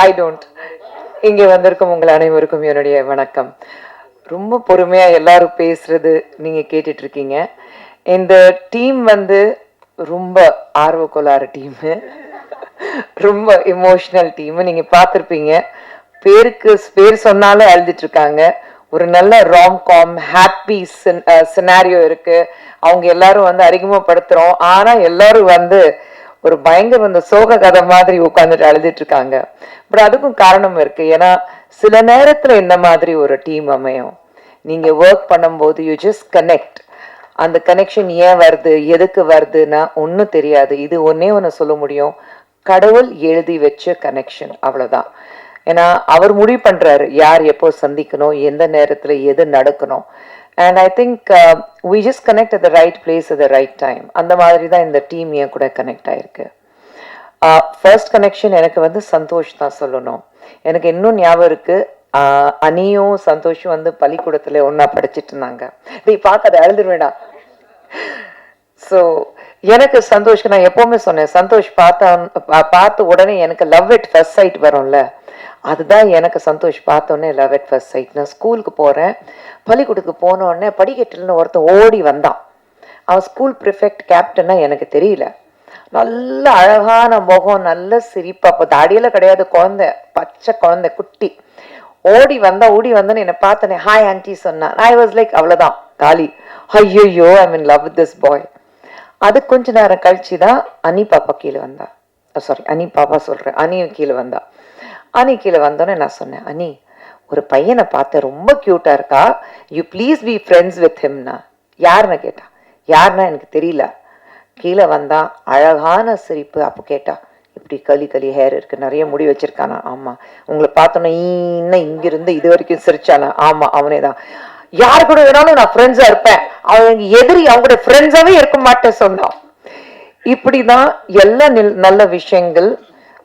I don't. இங்கே வந்திருக்கும் உங்கள் அனைவருக்கும் என்னுடைய வணக்கம். ரொம்ப பொறுமையா எல்லாரும் பேசுறது நீங்க கேட்டுட்டு இருக்கீங்க. இந்த டீம் வந்து ரொம்ப ஆர்வக்கோளாறு டீமு, ரொம்ப எமோஷனல் டீமு. நீங்க பார்த்துருப்பீங்க, பேருக்கு பேர் சொன்னாலே அழுதுட்டு இருக்காங்க. ஒரு நல்ல ராம்காம் ஹாப்பி சினாரியோ இருக்கு. அவங்க எல்லாரும் வந்து அறிமுகப்படுத்துறோம். ஆனா எல்லாரும் வந்து ஒரு பயங்கர இந்த சோக கதை மாதிரி உட்காந்துட்டு அழுதுட்டு இருக்காங்க. பட் அதுக்கும் காரணம் இருக்கு. ஏன்னா சில நேரத்துல இந்த மாதிரி ஒரு டீம் அமையும். நீங்க ஒர்க் பண்ணும்போது யூ ஜஸ்ட் கனெக்ட். அந்த கனெக்ஷன் ஏன் வருது, எதுக்கு வருதுன்னா ஒன்றும் தெரியாது. இது ஒன்னே ஒன்று சொல்ல முடியும், கடவுள் எழுதி வச்ச கனெக்ஷன், அவ்வளோதான். ஏன்னா அவர் முடிவு பண்றாரு யார் எப்போ சந்திக்கணும், எந்த நேரத்தில் எது நடக்கணும். And I think we just connect at the right place at the right time. அந்த மாதிரி தான் இந்த டீம் என் கூட கனெக்ட் ஆயிருக்கு. ஃபர்ஸ்ட் கனெக்ஷன் எனக்கு வந்து சந்தோஷ் தான் சொல்லணும். எனக்கு இன்னும் ஞாபகம் இருக்கு, அனியும் சந்தோஷும் வந்து பள்ளிக்கூடத்துல ஒன்னா படிச்சுட்டு இருந்தாங்க. நீ பார்க்காத அழுதுருவேடா. ஸோ எனக்கு சந்தோஷ்க்கு நான் எப்பவுமே சொன்னேன், சந்தோஷ் பார்த்த உடனே எனக்கு லவ் இட் ஃபர்ஸ்ட் சைட் வரும்ல, அதுதான் எனக்கு சந்தோஷ் பார்த்தோன்னே லவ் இட் ஃபர்ஸ்ட் சைட். நான் ஸ்கூலுக்கு போறேன், பள்ளிக்கூடத்துக்கு போன உடனே படிக்கட்டுல ஒருத்தன் ஓடி வந்தான். அவன் ஸ்கூல் ப்ரிஃபெக்ட் கேப்டன்னா எனக்கு தெரியல. நல்ல அழகான முகம், நல்ல சிரிப்பு. அப்போ தாடியில கிடையாது, குழந்தை, பச்சை குழந்தை, குட்டி. ஓடி வந்தோன்னு என்னை பார்த்தனே ஹாய் ஆன்டி சொன்னான். ஐ வாஸ் லைக் அவ்வளோதான் காலி. ஐயோ ஐ mean love with this boy. அது கொஞ்ச நேரம் கழிச்சு தான் அனி பாப்பா கீழே வந்தா. சாரி, அனி பாப்பா சொல்றேன், அனியும் கீழே வந்தா. அனி கீழே வந்தோன்னே நான் சொன்னேன், அனி ஒரு பையனை பார்த்து ரொம்ப கியூட்டா இருக்கா, you please be friends with ஹிம்னா. யாருன்னு கேட்டா. யாருன்னா எனக்கு தெரியல. கீழே வந்தா, அழகான சிரிப்பு. அப்போ கேட்டா, இப்படி களி ஹேர் இருக்கு, நிறைய முடி வச்சிருக்கானா. ஆமா. உங்களை பார்த்தோன்னா இன்னும் இங்கிருந்து இது வரைக்கும் சிரிச்சானா. ஆமா, அவனே தான். யாரு கூட வேணாலும் நான் ஃப்ரெண்ட்ஸா இருப்பேன், அவங்க எதிரி அவங்களோட ஃப்ரெண்ட்ஸாவே இருக்க மாட்டேன் சொன்னான். இப்படிதான் எல்லா நல்ல விஷயங்கள்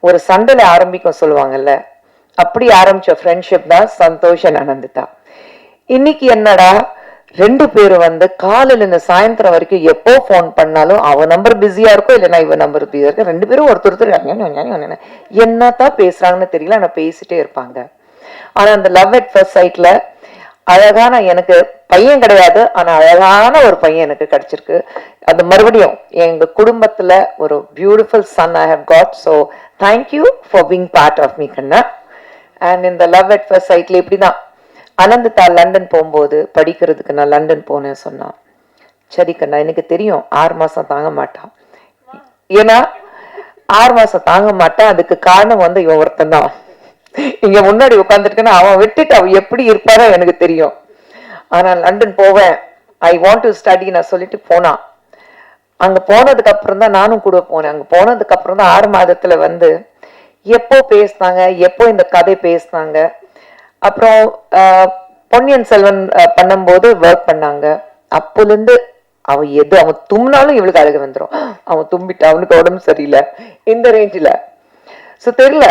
ஒரு சண்டையில ஆரம்பிக்கும் சொல்லுவாங்கல்ல, அப்படி ஆரம்பிச்ச ஃப்ரெண்ட்ஷிப் தான் சந்தோஷ் நனந்துட்டா. இன்னைக்கு என்னடா, ரெண்டு பேரும் வந்து காலையில இந்த சாயந்தரம் வரைக்கும் எப்போ போன் பண்ணாலும் அவன் நம்பர் பிஸியா இருக்கும், இல்லைன்னா இவன் நம்பர் பிஸியா இருக்கும். ரெண்டு பேரும் ஒருத்தர் என்னத்தான் பேசுறாங்கன்னு தெரியல, ஆனா பேசிட்டே இருப்பாங்க. ஆனா அந்த லவ் அட் ஃபர்ஸ்ட் சைட்ல அழகான, எனக்கு பையன் கிடையாது, ஆனா அழகான ஒரு பையன் எனக்கு கிடைச்சிருக்கு. அது மறுபடியும் எங்க குடும்பத்துல ஒரு beautiful son I have got. So thank you for being part of me கண்ணா. அண்ட் இந்த லவ் அட் ஃபர்ஸ்ட் சைட்ல இப்படிதான். அனந்ததா லண்டன் போகும்போது படிக்கிறதுக்கு நான் லண்டன் போனேன் சொன்னான். சரி கண்ணா, எனக்கு தெரியும் 6 மாசம் தாங்க மாட்டான். ஏன்னா 6 மாசம் தாங்க மாட்டான், அதுக்கு காரணம் வந்து இவன் ஒருத்தன் தான். இங்க முன்னாடி உட்காந்துருக்கேன்னா அவன் விட்டுட்டு அவன் எப்படி இருப்பாரோ எனக்கு தெரியும். ஆனா லண்டன் போவேன், ஐ வாண்ட் டு ஸ்டடி நான் சொல்லிட்டு போனான். அங்க போனதுக்கு அப்புறம் தான் நானும் கூட போனேன். அங்க போனதுக்கு அப்புறம் தான் 6 மாதத்துல வந்து எப்போ பேசினாங்க, எப்போ இந்த கதை பேசினாங்க. அப்புறம் பொன்னியின் செல்வன் பண்ணும்போது ஒர்க் பண்ணாங்க. அப்போல இருந்து அவன் தும்னாலும் இவளுக்கு அழகு வந்துடும். அவன் தும்பிட்டா, அவனுக்கு உடம்பு சரியில்லை, இந்த ரேஞ்சில. ஸோ தெரியல,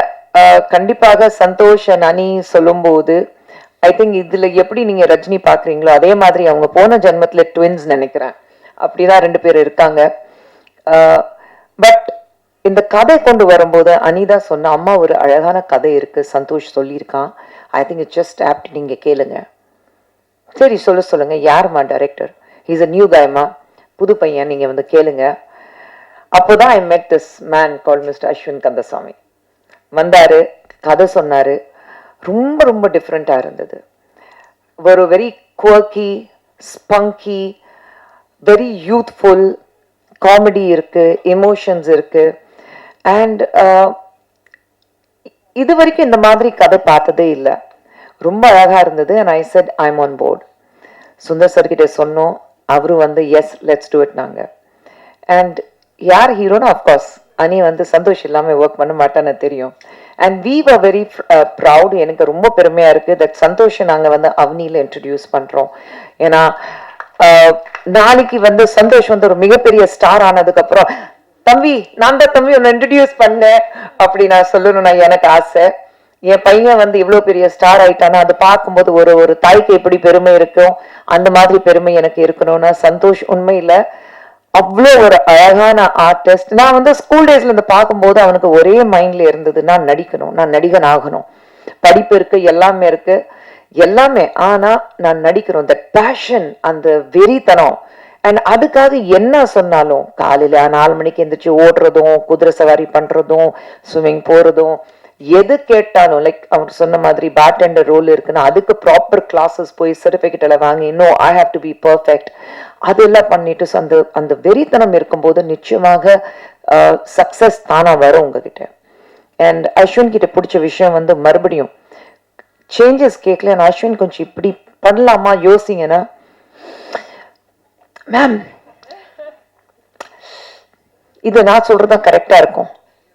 கண்டிப்பாக சந்தோஷ் அனி சொல்லும் போது ஐ திங்க் இதுல எப்படி நீங்க ரஜினி பாக்குறீங்களோ அதே மாதிரி அவங்க போன ஜென்மத்துல ட்வின்ஸ் நினைக்கிறேன். அப்படிதான் ரெண்டு பேர் இருக்காங்க. பட் இந்த கதை கொண்டு வரும்போது அனிதா சொன்ன, அம்மா ஒரு அழகான கதை இருக்கு, சந்தோஷ் சொல்லியிருக்கான், I think it's just apt, நீங்க கேளுங்க. சரி சொல்லுங்க, யாருமா director? Is a newcomer, புது பையன், நீங்க வந்து கேளுங்க. அப்போதான் I met this man call mister Ashwin Kandasamy. வந்தாரு, கதை சொன்னாரு. ரொம்ப ரொம்ப டிஃப்ரெண்டா இருந்தது. ஒரு very quirky, spunky, very youthful, comedy இருக்கு, எமோஷன்ஸ் இருக்கு. அண்ட் இது வரைக்கும் இந்த மாதிரி கதை பார்த்ததே இல்லை. ரொம்ப அழகா இருந்தது. And I said I am on board. Sundar sir கிட்ட சொன்னோம், அவரு வந்து எஸ் லெட்ஸ் டூ இட் நாங்க. அண்ட் யார் ஹீரோனா, அஃப்கோர்ஸ் அனி வந்து சந்தோஷ் இல்லாமல் ஒர்க் பண்ண மாட்டான்னு தெரியும். And we were very proud. எனக்கு ரொம்ப பெருமையா இருக்கு தட் சந்தோஷை நாங்கள் வந்து அவனியில் இன்ட்ரடியூஸ் பண்றோம். ஏன்னா நாளைக்கு வந்து சந்தோஷ் வந்து ஒரு மிகப்பெரிய ஸ்டார் ஆனதுக்கு அப்புறம், தம்பி நான் தான் தம்பி ஒன்று இன்ட்ரடியூஸ் பண்ணேன் அப்படி நான் சொல்லணும்னா எனக்கு ஆசை. என் பையன் வந்து இவ்வளவு பெரிய ஸ்டார் ஆயிட்டானா அதை பார்க்கும்போது ஒரு தாய்க்கு எப்படி பெருமை இருக்கும், அந்த மாதிரி பெருமை எனக்கு இருக்கணும்னா சந்தோஷ் உண்மையில அவ்வளோ ஒரு அழகான ஆர்டிஸ்ட். நான் வந்து ஸ்கூல் டேஸ்ல இருந்து பார்க்கும்போது அவனுக்கு ஒரே மைண்ட்ல இருந்தது, நான் நடிக்கணும், நான் நடிகன் ஆகணும். படிப்பு இருக்கு, எல்லாமே இருக்கு, எல்லாமே. ஆனா நான் நடிக்கிறோம், இந்த பேஷன், அந்த வெறித்தனம். அண்ட் அதுக்காக என்ன சொன்னாலும் காலையில 4 மணிக்கு எந்திரிச்சு ஓடுறதும், குதிரை சவாரி பண்றதும், ஸ்விம்மிங் போறதும், எது கேட்டாலும் லைக் அவர் சொன்ன மாதிரி பேட் டெண்டர் ரோல் இருக்குன்னா அதுக்கு ப்ராப்பர் கிளாஸஸ் போய் சர்டிஃபிகேட் எல்லாம் வாங்கி, இன்னும் I have to be perfect, அதெல்லாம் பண்ணிட்டு அந்த அந்த வெறித்தனம் இருக்கும்போது நிச்சயமாக சக்சஸ் தானா வரும் உங்ககிட்ட. அண்ட் அஸ்வின் கிட்ட பிடிச்ச விஷயம் வந்து மறுபடியும் சேஞ்சஸ் கேட்கல. அஸ்வின் கொஞ்சம் இப்படி பண்ணலாமா யோசிங்கன்னா, மேம் இது நான் சொல்றதுதான் கரெக்டா இருக்கும்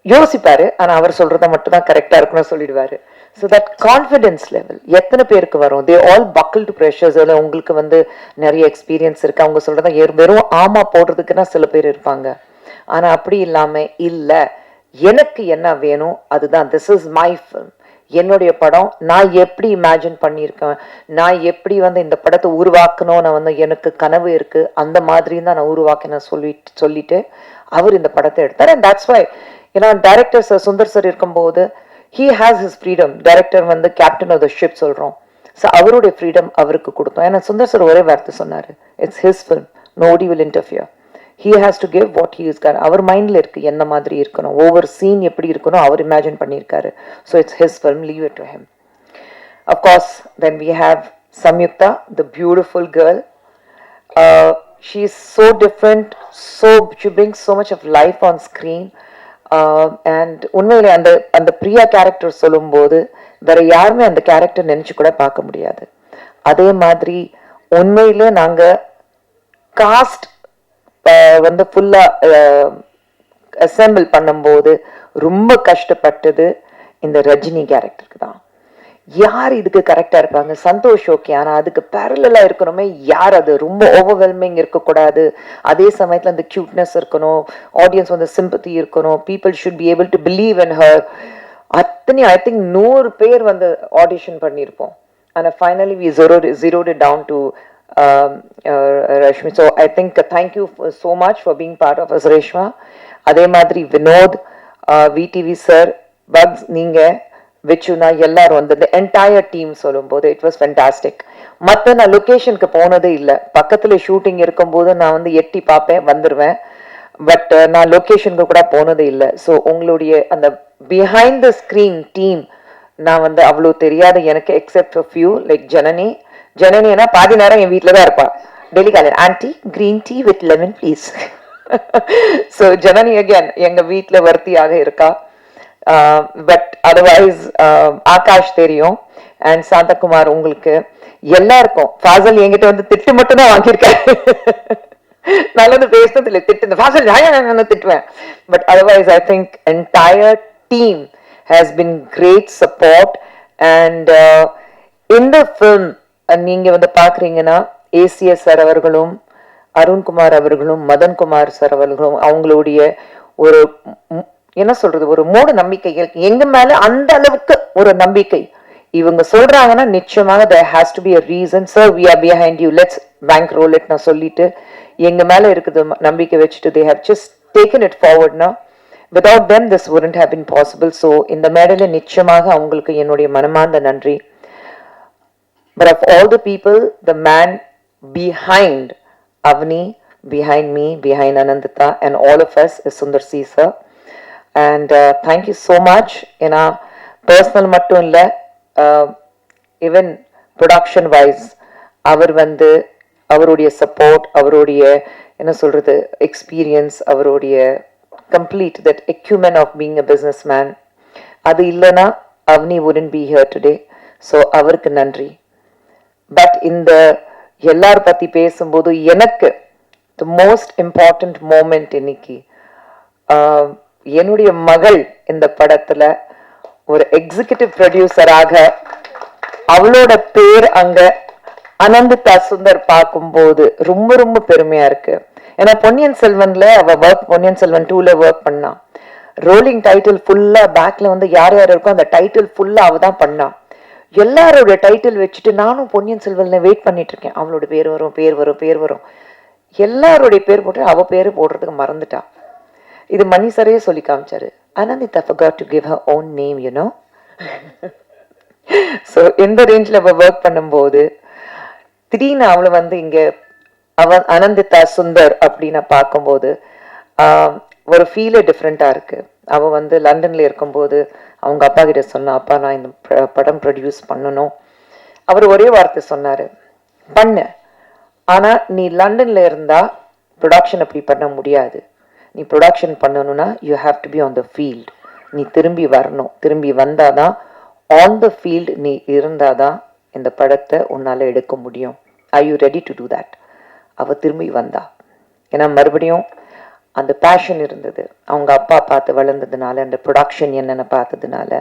யோசிப்பாரு, ஆனா அவர் சொல்றத மட்டும் தான் கரெக்டா இருக்கும்னு சொல்லிடுவாரு. ஸோ தட் கான்ஃபிடன்ஸ் லெவல் எத்தனை பேருக்கு வரும்? They all buckle to pressures. உங்களுக்கு வந்து நிறைய எக்ஸ்பீரியன்ஸ் இருக்கு, அவங்க சொல்றதா வெறும் ஆமா போடுறதுக்குன்னா சில பேர் இருப்பாங்க. ஆனா அப்படி இல்லாம, இல்ல எனக்கு என்ன வேணும் அதுதான், திஸ் இஸ் மை ஃபில்ம், என்னுடைய படம், நான் எப்படி இமேஜின் பண்ணியிருக்கேன், நான் எப்படி வந்து இந்த படத்தை உருவாக்கணும், நான் வந்து எனக்கு கனவு இருக்கு, அந்த மாதிரி தான் நான் உருவாக்கினேன் சொல்லிட்டு அவர் இந்த படத்தை எடுத்தார். அண்ட் தட்ஸ் வை, ஏன்னா டைரக்டர் சார் சுந்தர் சார் இருக்கும்போது he has his freedom. Director வந்து கேப்டன் ஆஃப் த ஷிப் சொல்றோம். ஸோ அவருடைய ஃப்ரீடம் அவருக்கு கொடுத்தோம். ஏன்னா சுந்தர் சார் ஒரே வார்த்தை சொன்னாரு, it's his film, nobody will interfere, he has to give what he is got. அவர் மைண்ட்ல இருக்கு என்ன மாதிரி இருக்கணும், ஒவ்வொரு சீன் எப்படி இருக்கணும் அவர் இமேஜின் பண்ணியிருக்காரு. So it's his film, leave it to him. Of course, then we have Samyukta, the beautiful girl. She is so different, she brings so much of life on screen. And உண்மையிலே அந்த அந்த Priya character சொல்லும்போது வேற யாருமே அந்த character நினைச்சு கூட பார்க்க முடியாது. அதே மாதிரி உண்மையிலே நாங்க காஸ்ட் வந்து ஃபுல்லா அசெம்பிள் பண்ணும்போது ரொம்ப கஷ்டப்பட்டது இந்த ரஜினி கேரக்டருக்கு தான். யார் இதுக்கு கரெக்டா இருப்பாங்க? சந்தோஷ் ஓகே, ஆனா அதுக்கு பேரலா இருக்கணுமே யார்? அது ரொம்ப ஓவர்வெல்மிங் இருக்கக்கூடாது, அதே சமயத்துல அந்த கியூட்னஸ் இருக்கணும், ஆடியன்ஸ் வந்து சிம்பத்தி இருக்கணும், people should be able to believe in her. அத்தனை ஐ திங்க் 100 பேர் வந்து ஆடிஷன் பண்ணியிருப்போம். ஆனா finally we zeroed it down to Rashmi. So I think thank you so much for being part of us, Reshma. அதே மாதிரி Vinod, VTV sir, bugs, நீங்க, விச்சுனா, எல்லாரும் வந்து என்டையர் டீம் சொல்லும்போது இட் வாஸ் ஃபென்டாஸ்டிக். மற்ற நான் லொக்கேஷனுக்கு போனதே இல்லை, பக்கத்துல ஷூட்டிங் இருக்கும்போது நான் வந்து எட்டி பார்ப்பேன், வந்துடுவேன். பட் நான் லொக்கேஷனுக்கு கூட போனதே இல்லை. ஸோ உங்களுடைய அந்த பிஹைண்ட் த ஸ்க்ரீன் டீம் நான் வந்து அவ்வளோ தெரியாத எனக்கு, except for few like Janani. ஜனனினா பாதி நேரம் என் வீட்டில் தான் இருப்பா, டெய்லி காலையில் aunty green tea with lemon please. So Janani again எங்க வீட்டில் வர்த்தியாக இருக்கா. பட் அதர்வைஸ் ஆகாஷ் தெரியும், அண்ட் சாந்தகுமார் உங்களுக்கு எல்லாருக்கும். ஃபாசல் என்கிட்ட வந்து திட்டு மட்டும் தான் வாங்கியிருக்காரு, நல்லது பேசுறது இல்லை, திட்டு. இந்த ஃபாசல் நான் திட்டுவேன். But otherwise I think entire team has been great support. And இந்த ஃபில்ம் நீங்க வந்து பாக்குறீங்கன்னா ஏசிஎஸ் சார் அவர்களும், அருண்குமார் அவர்களும், மதன்குமார் சார் அவர்களும், அவங்களுடைய ஒரு என்ன சொல்றது, ஒரு மூட நம்பிக்கைகள் எங்க மேல அந்த அளவுக்கு ஒரு நம்பிக்கை இவங்க சொல்றாங்கன்னா நிச்சயமாக there has to be a reason. Sir, we are behind you, let's bankroll it நான் சொல்லிட்டு எங்க மேல இருக்குது நம்பிக்கை வச்சுட்டு they have just taken it forward now. Without them this wouldn't have been possible. So இந்த மேடையில நிச்சயமாக அவங்களுக்கு என்னுடைய மனமார்ந்த நன்றி. But of all the people, the man behind Avni, behind me, behind Anandita and all of us is Sundar C sir. And thank you so much. ஏன்னா personal மட்டும் இல்லை, ஈவன் ப்ரொடக்ஷன் வைஸ் அவர் வந்து அவருடைய சப்போர்ட், அவருடைய என்ன சொல்றது experience, அவருடைய complete that acumen of being a business man, அது இல்லைன்னா Avni wouldn't be here today. So அவருக்கு நன்றி. பட் இந்த எல்லார் பத்தி பேசும்போது எனக்கு த மோஸ்ட் இம்பார்ட்டன்ட் மூமெண்ட் இன்னைக்கு, என்னுடைய மகள் இந்த படத்துல ஒரு எக்ஸிகியூட்டிவ் ப்ரொடியூசராக அவளோட பேர் அங்க அனந்திதா சுந்தர் பார்க்கும்போது ரொம்ப ரொம்ப பெருமையா இருக்கு. ஏன்னா பொன்னியின் செல்வன்ல அவ பொன்னியின் செல்வன் 2ல ஒர்க் பண்ணா, ரோலிங் டைட்டில் ஃபுல்லா பேக்ல வந்து யார் யார் இருக்கோ அந்த டைட்டில் ஃபுல்லா அவ தான் பண்ணா. எல்லாரோட டைட்டில் வச்சுட்டு நானும் பொன்னியின் செல்வன்ல வெயிட் பண்ணிட்டு இருக்கேன், அவளோட பேர் வரும் பேர் வரும் பேர் வரும். எல்லாருடைய பேர் போட்டு அவ பேரு போடுறதுக்கு மறந்துட்டா. இது மணி சரையே சொல்லி காமிச்சாரு. Anandita forgot to give her own name, you know. So இந்த ரேஞ்சில் அவள் ஒர்க் பண்ணும்போது திடீர்னு அவளை வந்து இங்கே அனந்திதா சுந்தர் அப்படின்னு பார்க்கும்போது ஒரு ஃபீலே டிஃப்ரெண்ட்டாக இருக்குது. அவள் வந்து லண்டனில் இருக்கும்போது அவங்க அப்பா கிட்ட சொன்னா, அப்பா நான் இந்த படம் ப்ரொடியூஸ் பண்ணணும். அவர் ஒரே வார்த்தை சொன்னார், பண்ணு, ஆனால் நீ லண்டனில் இருந்தால் ப்ரொடக்ஷன் அப்படி பண்ண முடியாது. நீ ப்ரொடக்ஷன் பண்ணணும்னா you have to be on the field. நீ திரும்பி வரணும். திரும்பி வந்தாதான் ஆன் த ஃபீல்டு நீ இருந்தாதான் இந்த படத்தை உன்னால் எடுக்க முடியும். Are you ready to do that? அவள் திரும்பி வந்தா. ஏன்னா மறுபடியும் அந்த பேஷன் இருந்தது. அவங்க அப்பா பார்த்து வளர்ந்ததுனால, அந்த ப்ரொடக்ஷன் என்னென்ன பார்த்ததுனால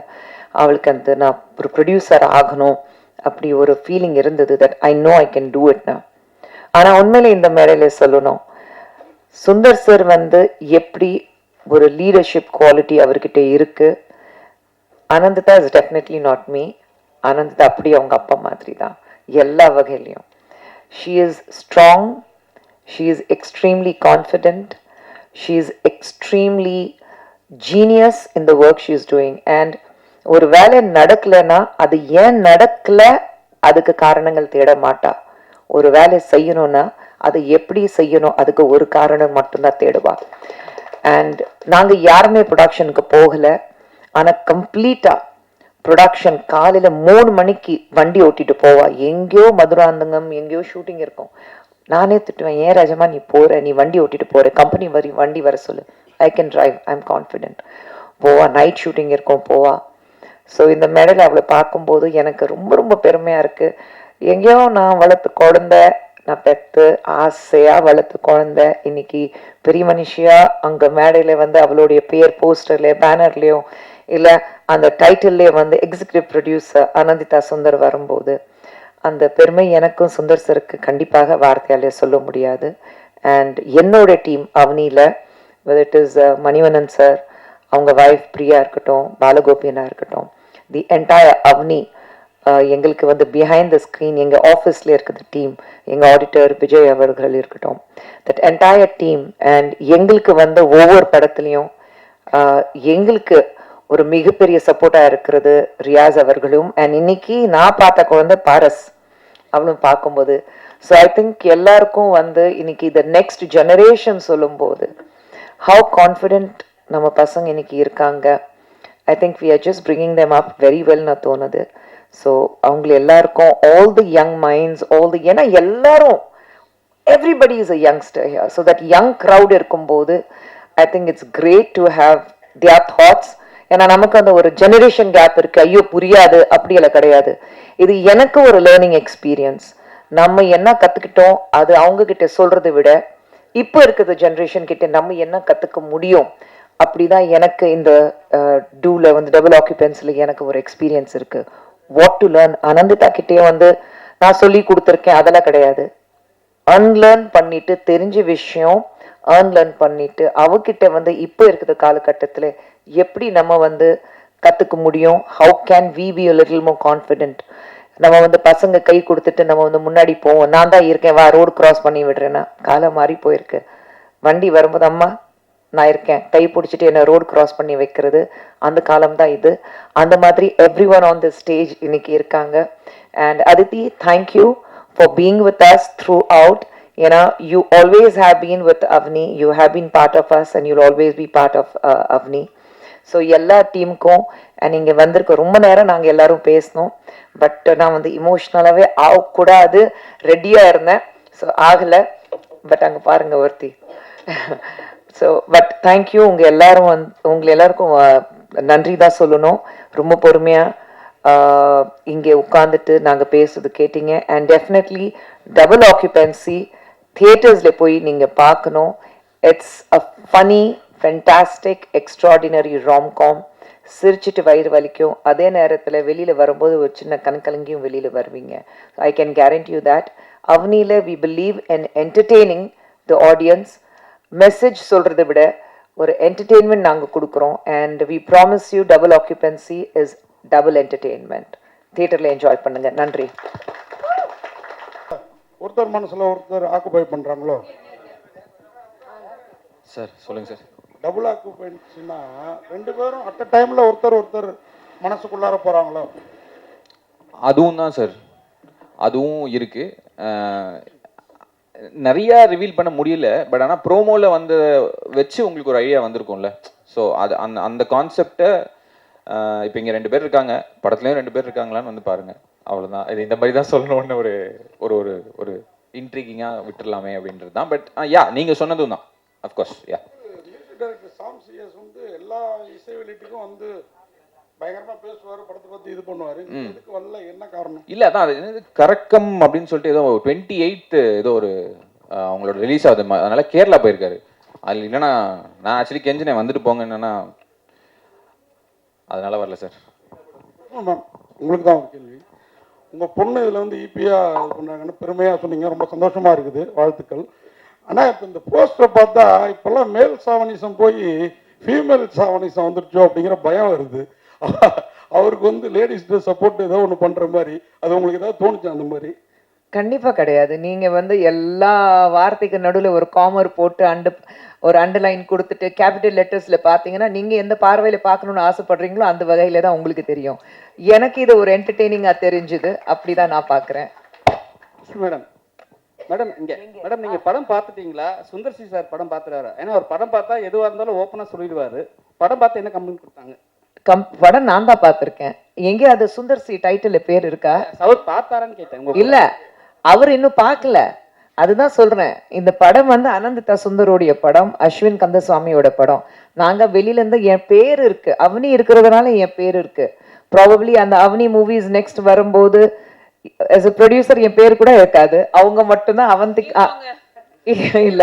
அவளுக்கு அந்த நான் ஒரு ப்ரொடியூசர் ஆகணும் அப்படி ஒரு ஃபீலிங் இருந்தது. That I know I can do இட்னா. ஆனால் உண்மையில இந்த மேடையில சொல்லணும், சுந்தர் சார் வந்து எப்படி ஒரு லீடர்ஷிப் குவாலிட்டி அவர்கிட்ட இருக்கு. Anandita is definitely not me. Anandita அப்படி அவங்க அப்பா மாதிரி தான் எல்லா வகையிலையும். She is strong, she is extremely confident, she is extremely genius in the work she is doing. And ஒரு வேலை நடக்கலைன்னா அது ஏன் நடக்கல அதுக்கு காரணங்கள் தேட மாட்டா. ஒரு வேலை செய்யணும்னா அதை எப்படி செய்யணும் அதுக்கு ஒரு காரணம் மட்டும்தான் தேடுவா. அண்ட் நாங்கள் யாருமே ப்ரொடக்ஷனுக்கு போகலை. ஆனால் கம்ப்ளீட்டாக ப்ரொடக்ஷன் காலையில் 3 மணிக்கு வண்டி ஓட்டிட்டு போவா. எங்கேயோ மதுராந்தகம் எங்கேயோ ஷூட்டிங் இருக்கும். நானே திட்டுவேன், ஏன் ராஜமா நீ போகிற, நீ வண்டி ஓட்டிட்டு போகிற, கம்பெனி வண்டி வர சொல்லு, I can drive, I am confident. போவா. நைட் ஷூட்டிங் இருக்கும், போவா. ஸோ இந்த மேடையில் அவளை பார்க்கும்போது எனக்கு ரொம்ப ரொம்ப பெருமையாக இருக்குது. எங்கேயோ நான் வளர்த்து குழந்தை, நான் பெற்று ஆசையாக வளர்த்து குழந்தை இன்னைக்கு பெரிய மனுஷியாக அங்கே மேடையில் வந்து அவளுடைய பேர் போஸ்டர்லேயோ பேனர்லேயோ இல்லை அந்த டைட்டில்லே வந்து எக்ஸிக்யூட்டிவ் ப்ரொடியூசர் அனந்திதா சுந்தர் வரும்போது அந்த பெருமை எனக்கும் சுந்தர் சருக்கு கண்டிப்பாக வார்த்தையாலே சொல்ல முடியாது. அண்ட் என்னோட டீம் அவனியில் இட் இஸ் மணிவண்ணன் சார், அவங்க வைஃப் பிரியா இருக்கட்டும், பாலகோபியனா இருக்கட்டும், தி என்டையர் அவனி, எங்களுக்கு வந்து பிஹைண்ட் த ஸ்க்ரீன் எங்கள் ஆஃபீஸில் இருக்கிற டீம், எங்கள் ஆடிட்டர் விஜய் அவர்கள் இருக்கட்டும், தட் என்டையர் டீம். அண்ட் எங்களுக்கு வந்து ஒவ்வொரு படத்துலையும் எங்களுக்கு ஒரு மிகப்பெரிய சப்போர்ட்டாக இருக்கிறது ரியாஸ் அவர்களும். அண்ட் இன்னைக்கு நான் பார்த்த குழந்தை பாரஸ், அவளும் பார்க்கும்போது ஸோ ஐ திங்க் எல்லாருக்கும் வந்து இன்னைக்கு இந்த நெக்ஸ்ட் ஜெனரேஷன் சொல்லும்போது ஹவு கான்ஃபிடென்ட் நம்ம பசங்க இன்னைக்கு இருக்காங்க. I think we are just bringing them up very வெல்னு தோணுது. ஸோ அவங்க எல்லாருக்கும் ஆல் தி யங் மைண்ட்ஸ், ஏன்னா எல்லாரும் everybody is a youngster here. So that young crowd இருக்கும்போது I think it's great to have their thoughts. ஏன்னா நமக்கு அந்த ஒரு ஜெனரேஷன் கேப் இருக்கு, ஐயோ புரியாது அப்படியெல்லாம் கிடையாது. இது எனக்கு ஒரு லேர்னிங் எக்ஸ்பீரியன்ஸ். நம்ம என்ன கற்றுக்கிட்டோம் அது அவங்க கிட்ட சொல்றதை விட இப்போ இருக்கிற ஜென்ரேஷன் கிட்ட நம்ம என்ன கற்றுக்க முடியும் அப்படிதான் எனக்கு இந்த டூவில் வந்து டபுள் ஆக்குபென்ஸில் எனக்கு ஒரு எக்ஸ்பீரியன்ஸ் இருக்கு. What to learn. அனந்திதா கிட்டே வந்து நான் சொல்லி கொடுத்துருக்கேன், அதெல்லாம் கிடையாது. அன்லேர்ன் பண்ணிட்டு தெரிஞ்ச விஷயம் அன்லேர்ன் பண்ணிட்டு அவகிட்ட வந்து இப்போ இருக்கிற காலகட்டத்தில் எப்படி நம்ம வந்து கற்றுக்க முடியும். How can we be a little more confident. நம்ம வந்து பசங்க கை கொடுத்துட்டு நம்ம வந்து முன்னாடி போவோம், நான் தான் இருக்கேன் வா ரோடு கிராஸ் பண்ணி விடுறேன்னா காலம் மாறி போயிருக்கு. வண்டி வரும்போது அம்மா நான் இருக்கேன் கை பிடிச்சிட்டு என்ன ரோடு கிராஸ் பண்ணி வைக்கிறது, அந்த காலம் தான் இது. அந்த மாதிரி everyone on the stage இன்னைக்கு இருக்காங்க. And Aditi, thank you for being with us throughout. ஏன்னா you always have been with Avni, you have been part of us and you'll always be part of Avni. So எல்லா டீமுக்கும் இங்கே வந்திருக்க ரொம்ப நேரம் நாங்கள் எல்லாரும் பேசினோம். பட் நான் வந்து இமோஷ்னலாகவே ஆகக்கூடாது ரெடியாக இருந்தேன். ஸோ ஆகலை. பட் அங்கே பாருங்க ஒருத்தி. So but thank you. உங்கள் எல்லாரும் உங்களை எல்லாருக்கும் நன்றி தான் சொல்லணும். ரொம்ப பொறுமையாக இங்கே உட்காந்துட்டு நாங்கள் பேசுறது கேட்டீங்க. அண்ட் டெஃபினெட்லி டபுள் ஆக்குபென்சி தியேட்டர்ஸில் போய் நீங்கள் பார்க்கணும். It's a funny fantastic extraordinary romcom. சிரிச்சிட்டு வயிறு வலிக்கும், அதே நேரத்தில் வெளியில் வரும்போது ஒரு சின்ன கண்கலங்கியும் வெளியில் வருவீங்க. I can guarantee you that. அவனியில் we believe in entertaining the audience. Message சொல்கிறத விட ஒரு என்டர்டெயின்மெண்ட் நாங்கள் கொடுக்குறோம். And we promise you double occupancy is double entertainment. தியேட்டரில் என்ஜாய் பண்ணுங்கள். நன்றி. ஒருத்தர் மனசில் ஒருத்தர் ஆக்குபை பண்ணுறாங்களோ சார் சொல்லுங்கள் சார். டபுள் ஆக்குபென்சினா 2 பேரும் அட் அ டைமில் ஒருத்தர் மனசுக்குள்ளார போகிறாங்களோ? அதுவும் தான் சார், அதுவும் இருக்குது. நிறையா ரிவீல் பண்ண முடியல, பட் ஆனால் ப்ரோமோவில் வந்து வச்சு உங்களுக்கு ஒரு ஐடியா வந்திருக்கும்ல. ஸோ அது அந்த அந்த கான்செப்டை இப்போ இங்கே 2 பேர் இருக்காங்க, படத்துலேயும் 2 பேர் இருக்காங்களான்னு வந்து பாருங்கள். அவ்வளோதான். இது இந்த மாதிரி தான் சொல்லணும்னு ஒரு ஒரு ஒரு ஒரு இன்ட்ரிகிங்காக விட்டுடலாமே அப்படின்றது தான். பட் யா, நீங்கள் சொன்னதும் தான். அஃப்கோர்ஸ் யா. மியூசிக் டைரக்டர் சாம் சிஎஸ் வந்து எல்லா இசை வெளியீட்டுக்கும் வந்து பயங்கரமா பேசுவார், படத்தை பற்றி இது பண்ணுவார். இதுக்கு வரல, என்ன காரணம்? இல்லை, அதான் அது கரக்கம் அப்படின்னு சொல்லிட்டு ஏதோ 28th ஏதோ ஒரு அவங்களோட ரிலீஸ் ஆகுது, அதனால கேரளா போயிருக்காரு. அது இல்லைன்னா நான் ஆக்சுவலி கெஞ்சினேன் வந்துட்டு போங்க, என்னன்னா அதனால வரல சார். மேம், உங்களுக்கு தான் ஒரு கேள்வி. உங்கள் பொண்ணு இதில் வந்து ஈபியாக இது பண்ணுறாங்கன்னு பெருமையாக சொன்னீங்க, ரொம்ப சந்தோஷமாக இருக்குது, வாழ்த்துக்கள். ஆனால் இப்போ இந்த போஸ்டரை பார்த்தா இப்போல்லாம் மேல் சாவனிசம் போய் ஃபீமேல் சாவனிசம் வந்துருச்சோ அப்படிங்கிற பயம் வருது. அவருக்கு வந்து லேடிஸ் சப்போர்ட் ஏதோ ஒன்று பண்ணுற மாதிரி, அது உங்களுக்கு ஏதாவது தோணுச்சு அந்த மாதிரி? கண்டிப்பா கிடையாது. நீங்க வந்து எல்லா வார்த்தைக்கு நடுவுல ஒரு காமர் போட்டு ஒரு அண்டர்லைன் கொடுத்துட்டு கேபிட்டல் லெட்டர்ஸ்ல பாத்தீங்கன்னா, நீங்க எந்த பார்வையில பார்க்கணும்னு ஆசைப்படுறீங்களோ அந்த வகையில தான் உங்களுக்கு தெரியும். எனக்கு இது ஒரு என்டர்டெய்னிங்கா தெரிஞ்சுது. அப்படிதான் நான் பார்க்குறேன். மேடம் மேடம் இங்கே மேடம், நீங்கள் படம் பார்த்துட்டீங்களா? சுந்தர் சி சார் படம் பார்த்துறாரு. ஏன்னா அவர் படம் பார்த்தா எதுவாக இருந்தாலும் ஓப்பனாக சொல்லிடுவார். படம் பார்த்து என்ன கம்ப்ளைண்ட் கொடுத்தாங்க? படம் நான் தான் பார்த்துருக்கேன். எங்கே அது சுந்தர் சி டைட்டில் பேர் இருக்கா? அவர் பார்த்தாரான்னு கேட்டேன். இல்ல, அவர் இன்னும் பார்க்கல. அதுதான் சொல்றேன். இந்த படம் வந்து அனந்திதா சுந்தரோடைய படம், அஸ்வின் கந்தசுவாமியோட படம். நாங்க வெளியில இருந்து என் பேர் இருக்கு, அவனி இருக்கிறதுனால என் பேர் இருக்கு. ப்ராபப்ளி அந்த அவனி மூவிஸ் நெக்ஸ்ட் வரும்போது as a ப்ரொடியூசர் என் பேர் கூட இருக்காது. அவங்க மட்டும்தான் அவந்திகா இல்ல.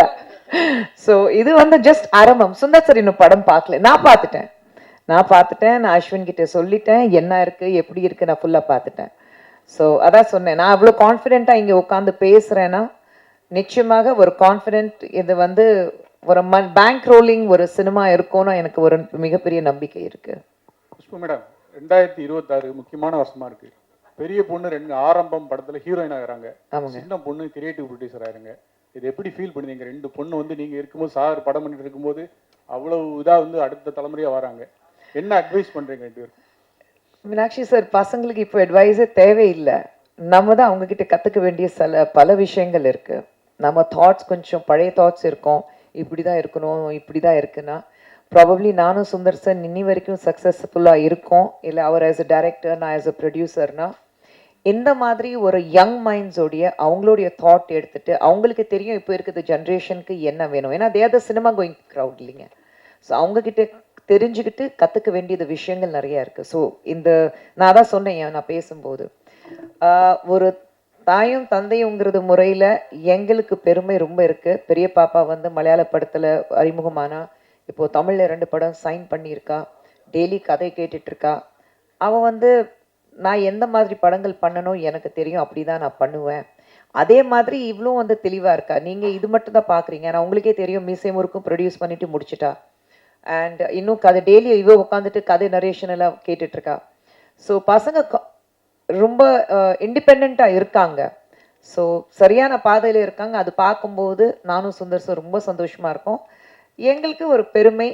ஸோ இது வந்து ஜஸ்ட் ஆரம்பம். சுந்தர் சார் இன்னும் படம் பார்க்கல. நான் பார்த்துட்டேன். நான் அஸ்வின் கிட்ட சொல்லிட்டேன் என்ன இருக்கு எப்படி இருக்கு, நான் ஃபுல்லா பார்த்துட்டேன். ஸோ அதான் சொன்னேன், நான் அவ்வளோ கான்ஃபிடென்ட்டாக இங்கே உட்காந்து பேசுகிறேன்னா நிச்சயமாக ஒரு கான்ஃபிடென்ட் இது வந்து ஒரு பேங்க் ரோலிங் ஒரு சினிமா இருக்கும்னு எனக்கு ஒரு மிகப்பெரிய நம்பிக்கை இருக்கு. புஷ்பா மேடம், 2026 முக்கியமான வருஷமா இருக்கு. பெரிய பொண்ணு 2 ஆரம்பம் படத்துல ஹீரோயின் ஆகிறாங்க, சின்ன பொண்ணு கிரியேட்டிவ் ப்ரொடியூசர் ஆகிறாங்க. இது எப்படி ஃபீல் பண்ணுவீங்க? 2 பொண்ணு வந்து நீங்க இருக்கும்போது சார் படம் பண்ணிட்டு இருக்கும்போது அவ்வளவு இதா வந்து அடுத்த தலைமுறையா வராங்க. என்ன அட்வைஸ் பண்றீங்க 2 பேரும்? மீனாட்சி சார், பசங்களுக்கு இப்போ அட்வைஸே தேவையில்லை. நம்ம தான் அவங்க கிட்ட கற்றுக்க வேண்டிய பல விஷயங்கள் இருக்கு. நம்ம தாட்ஸ் கொஞ்சம் பழைய தாட்ஸ் இருக்கும், இப்படி தான் இருக்கணும் இப்படி தான் இருக்குன்னா ப்ராபப்ளி நானும் சுந்தர் சார் இன்னி வரைக்கும் சக்ஸஸ்ஃபுல்லாக இருக்கோம். இல்லை அவர் ஆஸ் அ டைரக்டர், நான் ஆஸ் அ ப்ரொடியூசர்னா இந்த மாதிரி ஒரு யங் மைண்ட்ஸோடைய அவங்களுடைய தாட் எடுத்துட்டு அவங்களுக்கு தெரியும் இப்போ இருக்கிற ஜென்ரேஷனுக்கு என்ன வேணும். ஏன்னா they are the cinema going crowd இல்லைங்க. ஸோ அவங்கக்கிட்ட தெரிஞ்சுக்கிட்டு கற்றுக்க வேண்டியது விஷயங்கள் நிறையா இருக்குது. ஸோ இந்த நான் தான் சொன்னேன் நான் பேசும்போது, ஒரு தாயும் தந்தையுங்கிறது முறையில் எங்களுக்கு பெருமை ரொம்ப இருக்குது. பெரிய பாப்பா வந்து மலையாள படத்தில் அறிமுகமானா, இப்போது தமிழில் 2 படம் சைன் பண்ணியிருக்கா, டெய்லி கதை கேட்டுட்ருக்கா. அவள் வந்து நான் எந்த மாதிரி படங்கள் பண்ணணும் எனக்கு தெரியும், அப்படி தான் நான் பண்ணுவேன். அதே மாதிரி இவ்வளோ வந்து தெளிவாக இருக்கா. நீங்கள் இது மட்டும் தான் பார்க்குறீங்க, ஆனால் உங்களுக்கே தெரியும் மீசை முறுக்கும் ப்ரொடியூஸ் பண்ணிவிட்டு முடிச்சிட்டா. அண்ட் இன்னும் கதை டெய்லி இவ உட்காந்துட்டு கதை நரேஷன் எல்லாம் கேட்டுட்ருக்கா. ஸோ பசங்க ரொம்ப இண்டிபெண்ட்டாக இருக்காங்க. ஸோ சரியான பாதையில் இருக்காங்க. அது பார்க்கும்போது நானும் சுந்தர் சார் ரொம்ப சந்தோஷமாக இருக்கோம். எங்களுக்கு ஒரு பெருமை,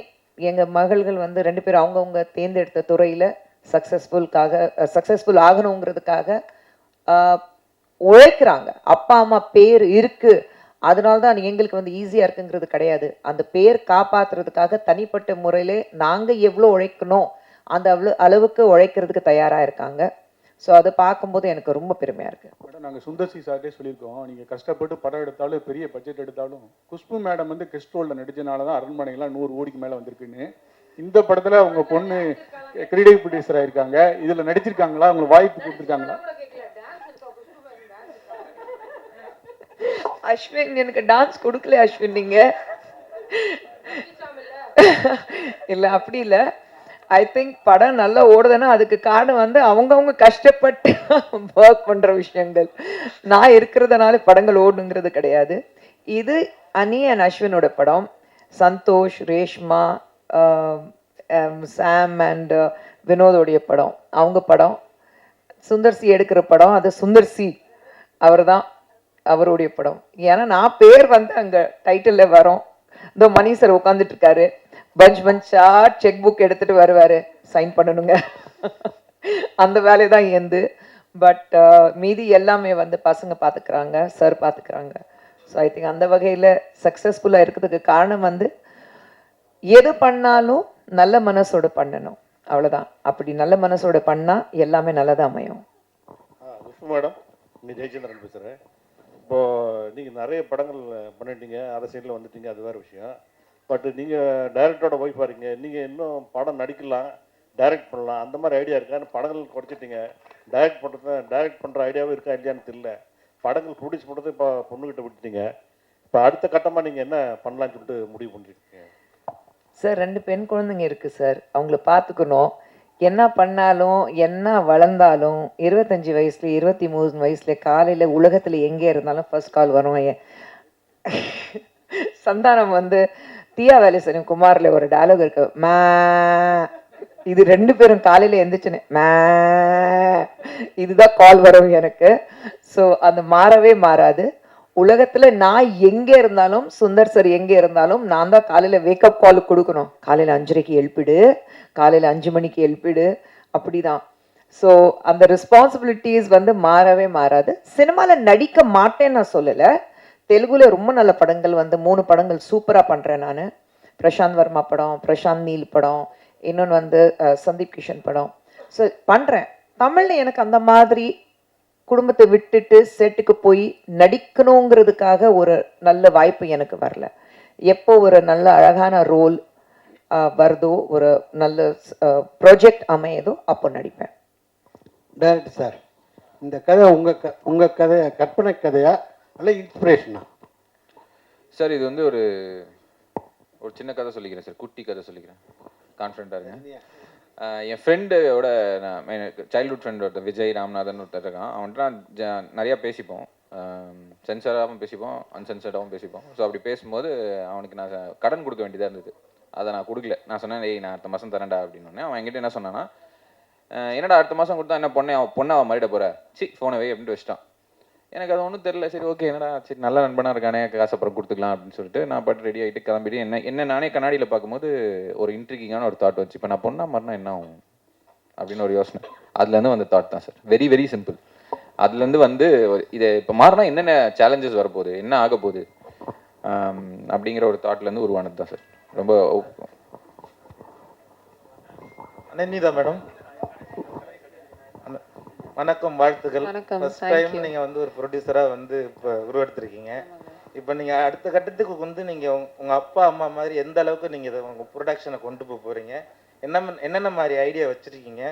எங்கள் மகள்கள் வந்து 2 பேரும் அவங்கவுங்க தேர்ந்தெடுத்த துறையில் சக்ஸஸ்ஃபுல் ஆகணுங்கிறதுக்காக உழைக்கிறாங்க. அப்பா அம்மா பேர் இருக்குது, அதனால தான் எங்களுக்கு வந்து ஈஸியாக இருக்குங்கிறது கிடையாது. அந்த பேர் காப்பாற்றுறதுக்காக தனிப்பட்ட முறையிலே நாங்கள் எவ்வளோ உழைக்கணும் அந்த அளவுக்கு உழைக்கிறதுக்கு தயாராக இருக்காங்க. ஸோ அதை பார்க்கும்போது எனக்கு ரொம்ப பெருமையாக இருக்குது. மேடம், நாங்கள் சுந்தர் சி சார்ட்டே சொல்லியிருக்கோம், நீங்கள் கஷ்டப்பட்டு படம் எடுத்தாலும் பெரிய பட்ஜெட் எடுத்தாலும் குஷ்பு மேடம் வந்து கெஸ்ட் ரோலில் நடிச்சனால தான் அரண்மனைகள்லாம் 100 கோடிக்கு மேலே வந்திருக்குன்னு. இந்த படத்தில் அவங்க பொண்ணு கிரியேட்டிவ் ப்ரொடியூசர் ஆயிருக்காங்க, இதில் நடிச்சிருக்காங்களா? அவங்களுக்கு வாய்ப்பு கொடுத்துருக்காங்களா? அஸ்வின் எனக்கு டான்ஸ் கொடுக்கல. அஸ்வின் நீங்க இல்லை அப்படி இல்லை. ஐ திங்க் படம் நல்லா ஓடுதுன்னா அதுக்கு காரணம் வந்து அவங்கவுங்க கஷ்டப்பட்டு ஒர்க் பண்ணுற விஷயங்கள். நான் இருக்கிறதுனால படங்கள் ஓடுங்கிறது கிடையாது. இது அனி அண்ட் அஸ்வினோட படம். சந்தோஷ், ரேஷ்மா, சாம் அண்ட் வினோதோடைய படம், அவங்க படம். சுந்தர் சி எடுக்கிற படம், அது சுந்தர் சி அவர் தான், அவருடைய படம். ஏன்னா நான் பேர் வந்து அங்கே டைட்டிலில் வரோம். இதோ மணி சார் உட்காந்துட்டு இருக்காரு, பஞ்சா செக் புக் எடுத்துட்டு வருவாரு, சைன் பண்ணணுங்க. அந்த வேலை தான் எந்து. பட் மீதி எல்லாமே வந்து பசங்க பார்த்துக்கிறாங்க, சார் பார்த்துக்கிறாங்க. ஸோ ஐ திங்க் அந்த வகையில் சக்ஸஸ்ஃபுல்லாக இருக்கிறதுக்கு காரணம் வந்து எது பண்ணாலும் நல்ல மனசோட பண்ணணும், அவ்வளோதான். அப்படி நல்ல மனசோட பண்ணால் எல்லாமே நல்லதாக அமையும். மேடம், நீ ஜெயச்சந்திரன் பேசுகிறேன். இப்போது நீங்கள் நிறைய படங்கள் பண்ணிட்டீங்க, அரசியலில் வந்துட்டீங்க, அது வேறு விஷயம். பட் நீங்கள் டைரக்டரோட ஒய்ஃபாக இருக்கீங்க, நீங்கள் இன்னும் படம் நடிக்கலாம், டைரக்ட் பண்ணலாம், அந்த மாதிரி ஐடியா இருக்கா? படங்கள் குறைச்சிட்டிங்க, டைரக்ட் பண்ணுற ஐடியாவும் இருக்கா இல்லையான்னு தெரியல. படங்கள் ப்ரொடியூஸ் பண்ணுறது இப்போ பொண்ணுக்கிட்ட விட்டுட்டீங்க. இப்போ அடுத்த கட்டமாக நீங்கள் என்ன பண்ணலான்னு சொல்லிட்டு முடிவு பண்ணிருக்கீங்க? சார் 2 பெண் குழந்தைங்க இருக்குது சார், அவங்கள பார்த்துக்கணும். என்ன பண்ணாலும் என்ன வளர்ந்தாலும் 25 வயசுல 23 வயசுல காலையில் உலகத்தில் எங்கே இருந்தாலும் ஃபர்ஸ்ட் கால் வரும். சந்தானம் வந்து தீயா வேலை செய்யும் குமாரில் ஒரு டயலாக் இருக்கு, மே. இது 2 பேரும் காலையில் எந்திரிச்சுன்னு மே, இதுதான் கால் வரும் எனக்கு. ஸோ அது மாறவே மாறாது. உலகத்துல நான் எங்க இருந்தாலும், சுந்தர் சார் எங்க இருந்தாலும், நான் தான் காலையில வேக்கப் கால் கொடுக்கணும். காலையில 5:30க்கு எழுப்பிடு, காலையில 5 மணிக்கு எழுப்பிடு, அப்படிதான். ஸோ அந்த ரெஸ்பான்சிபிலிட்டிஸ் வந்து மாறவே மாறாது. சினிமால நடிக்க மாட்டேன்னு நான் சொல்லலை. தெலுங்குல ரொம்ப நல்ல படங்கள் வந்து 3 படங்கள் சூப்பரா பண்றேன் நான். பிரசாந்த் வர்மா படம், பிரசாந்த் நீல் படம், இன்னொன்று வந்து சந்தீப் கிஷன் படம். ஸோ பண்றேன். தமிழ்ல எனக்கு அந்த மாதிரி குடும்பத்தை விட்டுட்டு செட்டுக்கு போய் நடிக்கணுங்கிறதுக்காக ஒரு நல்ல வாய்ப்பு எனக்கு வரல. எப்போ ஒரு நல்ல அழகான ரோல் வருதோ, ஒரு நல்ல ப்ராஜெக்ட் அமையுதோ, அப்போ நடிப்பேன். டைரக்டர் சார், இந்த கதை உங்கள் கதை கற்பனை கதையா அல்ல இன்ஸ்பிரேஷனா? சார் இது வந்து ஒரு சின்ன கதை சொல்லிக்கிறேன் சார், குட்டி கதை சொல்லிக்கிறேன், கான்ஃபிடென்ட்டாக இருங்க. என் ஃப்ரெண்டோட, நான் எனக்கு சைல்ட்ஹுட் ஃப்ரெண்ட் ஒருத்தர் விஜய் ராமநாதன் ஒருத்தர் இருக்கான். அவன்கிட்ட நிறையா பேசிப்போம், சென்சராகவும் பேசிப்போம், அன்சென்சர்டாகவும் பேசிப்போம். ஸோ அப்படி பேசும்போது அவனுக்கு நான் கடன் கொடுக்க வேண்டியதாக இருந்தது. அதை நான் கொடுக்கல. நான் சொன்னேன், ஏய் நான் அடுத்த மாதம் தரேன்டா அப்படின்னு. அவன் என்கிட்ட என்ன சொன்னான்னா, என்னடா அடுத்த மாதம் கொடுத்தா என்ன பொண்ணை அவன் மாறிட போகிற, சி ஃபோனை வை அப்படின்ட்டு வச்சிட்டான். எனக்கு அது ஒன்றும் தெரில. சரி ஓகே, என்னடா சரி நல்ல நண்பனாக இருக்கானே, காசு அப்புறம் கொடுத்துக்கலாம் அப்படின்னு சொல்லிட்டு நான் பாட்டு ரெடி ஆகிட்டு கிளம்பிட்டு என்ன நானே கண்ணாடியில் பார்க்கும்போது ஒரு இன்ட்ரிகிங்கான ஒரு தாட் வச்சு, இப்போ நான் பொண்ணா மாறினா என்ன ஆகும் அப்படின்னு ஒரு யோசனை. அதுலேருந்து வந்த தாட் தான் சார். Very very simple. அதுலேருந்து வந்து இதை இப்போ மாறினா என்னென்ன சேலஞ்சஸ் வரப்போகுது, என்ன ஆக போகுது அப்படிங்கிற ஒரு தாட்லேருந்து உருவானது தான் சார். ரொம்ப அனன்யா மேடம், வணக்கம், வாழ்த்துக்கள். ஃபர்ஸ்ட் டைம் நீங்க வந்து ஒரு ப்ரொடியூசரா வந்து இப்போ உருவெடுத்திருக்கீங்க. இப்போ நீங்க அடுத்த கட்டத்துக்கு வந்து நீங்க உங்க அப்பா அம்மா மாதிரி எந்த அளவுக்கு நீங்க உங்க ப்ரொடக்ஷனை கொண்டு போக போறீங்க, என்னென்ன மாதிரி ஐடியா வச்சிருக்கீங்க,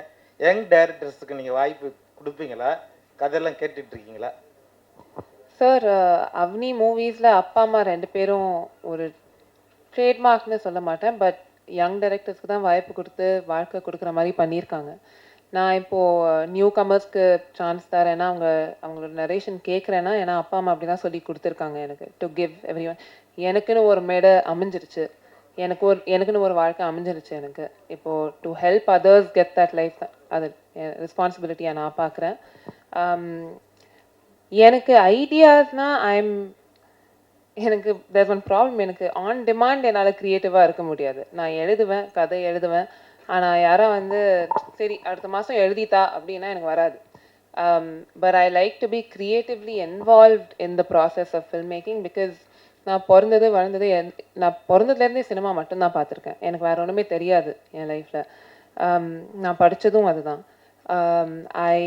யங் டைரக்டர்ஸுக்கு நீங்க வாய்ப்பு கொடுப்பீங்களா, கதையெல்லாம் கேட்டுட்டு இருக்கீங்களா? சார், அவனி மூவிஸில் அப்பா அம்மா 2 பேரும் ஒரு ட்ரேட்மார்க்னு சொல்ல மாட்டேன், பட் யங் டைரக்டர்ஸ்க்கு தான் வாய்ப்பு கொடுத்து வாழ்க்கை கொடுக்குற மாதிரி பண்ணியிருக்காங்க. நான் இப்போது நியூ கமர்ஸ்க்கு சான்ஸ் தரேன்னா அவங்களோட நரேஷன் கேட்குறேன்னா, ஏன்னா அப்பா அம்மா அப்படி தான் சொல்லி கொடுத்துருக்காங்க எனக்கு, டு கிவ் எவ்ரி ஒன். எனக்குன்னு ஒரு மேடை அமைஞ்சிருச்சு, எனக்குன்னு ஒரு வாழ்க்கை அமைஞ்சிருச்சு எனக்கு. இப்போது to help others get that life, அது ரெஸ்பான்சிபிலிட்டியாக நான் பார்க்குறேன். எனக்கு ஐடியாஸ்னால் எனக்கு தேர்ஸ் ஒன் ப்ராப்ளம். எனக்கு ஆன் டிமாண்ட் என்னால் க்ரியேட்டிவாக இருக்க முடியாது. நான் எழுதுவேன், கதை எழுதுவேன், ஆனால் யாரோ வந்து சரி அடுத்த மாதம் எழுதித்தா அப்படின்னா எனக்கு வராது. But I like to be creatively involved in the process of film making. Because நான் நான் பிறந்ததுலேருந்தே சினிமா மட்டும்தான் பார்த்துருக்கேன். எனக்கு வேறு ஒன்றுமே தெரியாது என் லைஃப்பில். நான் படித்ததும் அதுதான். I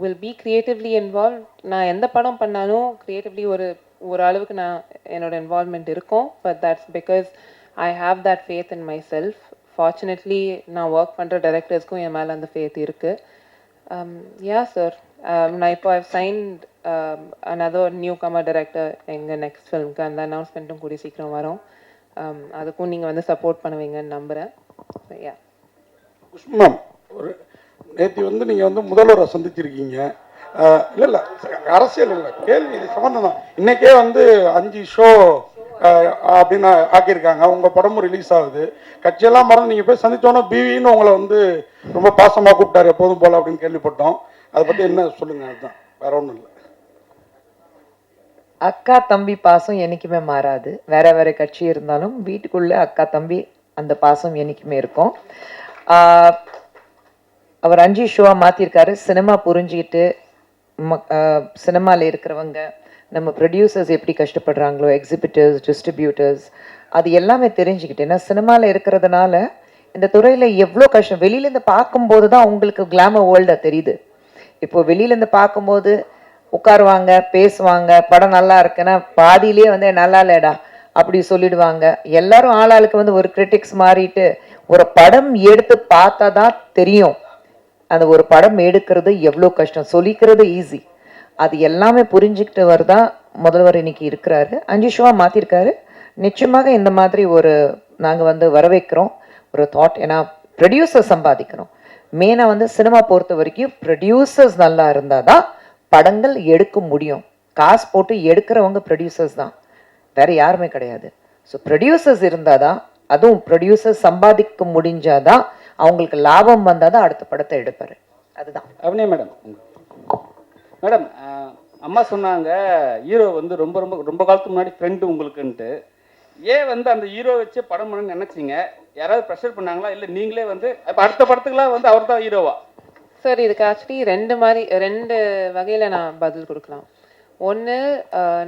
will be creatively involve. நான் எந்த படம் பண்ணாலும் க்ரியேட்டிவ்லி ஒரு அளவுக்கு என்னோட இன்வால்வ்மெண்ட் இருக்கும். But that's because I have that faith in my self. Fortunately நான் ஒர்க் பண்ணுற டைரக்டர்ஸ்க்கும் என் மேலே அந்த ஃபேத் இருக்குது. யா சார், நான் இப்போ I've signed another newcomer director எங்கள் நெக்ஸ்ட் ஃபிலிம்க்கு. அந்த அனௌன்ஸ்மெண்ட்டும் கூடிய சீக்கிரம் வரும். அதுக்கும் நீங்கள் வந்து சப்போர்ட் பண்ணுவீங்கன்னு நம்புகிறேன். யா மேம், ஒரு நேற்று வந்து நீங்கள் வந்து முதல்வரை சந்திச்சிருக்கீங்க. இல்லை அரசியல் இல்லை, கேள்வி இது சம்மந்தம் தான். இன்றைக்கே வந்து 5 ஷோ அப்படின்னு ஆக்கியிருக்காங்க. உங்கள் படமும் ரிலீஸ் ஆகுது. கட்சியெல்லாம் மறந்து நீங்கள் போய் சந்தித்தோன்னா பிவின்னு உங்களை வந்து ரொம்ப பாசமாக கூப்பிட்டாரு எப்போதும் போல் அப்படின்னு கேள்விப்பட்டோம். அதை பற்றி என்ன சொல்லுங்கள்? அதுதான், வேற ஒன்றும் இல்லை. அக்கா தம்பி பாசம் என்னைக்குமே மாறாது. வேற வேற கட்சி இருந்தாலும் வீட்டுக்குள்ள அக்கா தம்பி அந்த பாசம் என்னைக்குமே இருக்கும். ஆஹ் அவர் 5 ஷோவா மாத்திருக்காரு. சினிமா புரிஞ்சுக்கிட்டு சினிமாவில் இருக்கிறவங்க, நம்ம ப்ரொடியூசர்ஸ் எப்படி கஷ்டப்படுறாங்களோ, எக்ஸிபிட்டர்ஸ், டிஸ்ட்ரிபியூட்டர்ஸ், அது எல்லாமே தெரிஞ்சுக்கிட்டு, ஏன்னா சினிமாவில் இருக்கிறதுனால இந்த துறையில் எவ்வளோ கஷ்டம் வெளியிலேருந்து பார்க்கும்போது தான் உங்களுக்கு கிளாமர் வேர்ல்டாக தெரியுது. இப்போ வெளியிலேருந்து பார்க்கும்போது உட்காருவாங்க, பேசுவாங்க, படம் நல்லா இருக்குன்னா பாதியிலே வந்து நல்லா இல்லைடா அப்படி சொல்லிடுவாங்க. எல்லாரும் ஆளாளுக்கு வந்து ஒரு கிரிட்டிக்ஸ் மாறிட்டு ஒரு படம் எடுத்து பார்த்தா தான் தெரியும் அந்த ஒரு படம் எடுக்கிறது எவ்வளோ கஷ்டம். சொல்லிக்கிறது ஈஸி, அது எல்லாமே புரிஞ்சுக்கிட்டு வருதா முதல்வர் இன்னைக்கு இருக்கிறாரு. 5 ஷோவாக மாற்றிருக்காரு. நிச்சயமாக இந்த மாதிரி ஒரு நாங்கள் வந்து வரவேற்கிறோம் ஒரு தாட். ஏன்னா ப்ரொடியூசர் சம்பாதிக்கணும். மெயினாக வந்து சினிமா பொறுத்த வரைக்கும் ப்ரொடியூசர்ஸ் நல்லா இருந்தால் தான் படங்கள் எடுக்க முடியும். காசு போட்டு எடுக்கிறவங்க ப்ரொடியூசர்ஸ் தான், வேற யாருமே கிடையாது. ஸோ ப்ரொடியூசர்ஸ் இருந்தால் தான், அதுவும் ப்ரொடியூசர்ஸ் சம்பாதிக்க முடிஞ்சாதான், அவங்களுக்கு லாபம் வந்தால் தான் அடுத்த படத்தை எடுப்பார். அதுதான். அவனே மேடம், மேடம் அம்மா சொன்னாங்க ஹீரோ வந்து ரொம்ப ரொம்ப ரொம்ப காலத்துக்கு முன்னாடி ஃப்ரெண்டு உங்களுக்குன்ட்டு. ஏன் வந்து அந்த ஹீரோ வச்சு படம் பண்ணணும்னு நினச்சிங்க? யாராவது ப்ரெஷர் பண்ணாங்களா, இல்லை நீங்களே வந்து இப்போ அடுத்த படத்துக்குலாம் வந்து அவர் தான் ஹீரோவா? சார், இதுக்கு ஆக்சுவலி ரெண்டு வகையில் நான் பதில் கொடுக்கலாம். ஒன்று,